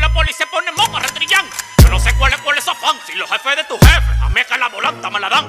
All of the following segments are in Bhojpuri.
la poli se pone moca, retrillán. Yo no sé cuál es su afán. Si los jefes de tu jefe a meca la volanta me la dan.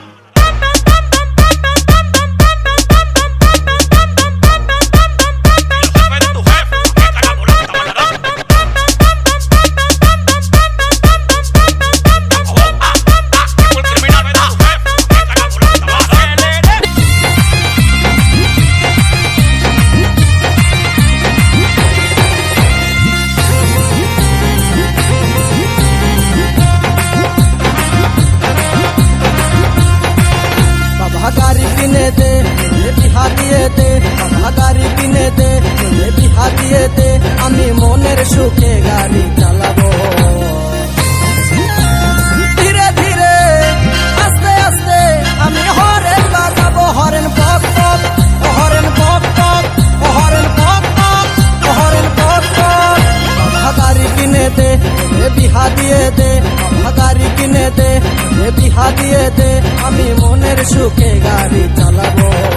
गाड़ी किने दे बिहा दिए दे बाबा गाड़ी किने दे बिहा दिए दे आमी मोनेर सुखे गाड़ी चालाबो धीरे धीरे आस्ते आस्ते आमी हरेन बाजाबो हरेन पक पक हरेन पक पक हरेन पक पक हरेन पक पक बाबा गाड़ी किने दे बिहा दिए दे बाबा गाड़ी किने दे बिहा दिए दे आमी मोनेर सुखे गाड़ी चालाबो।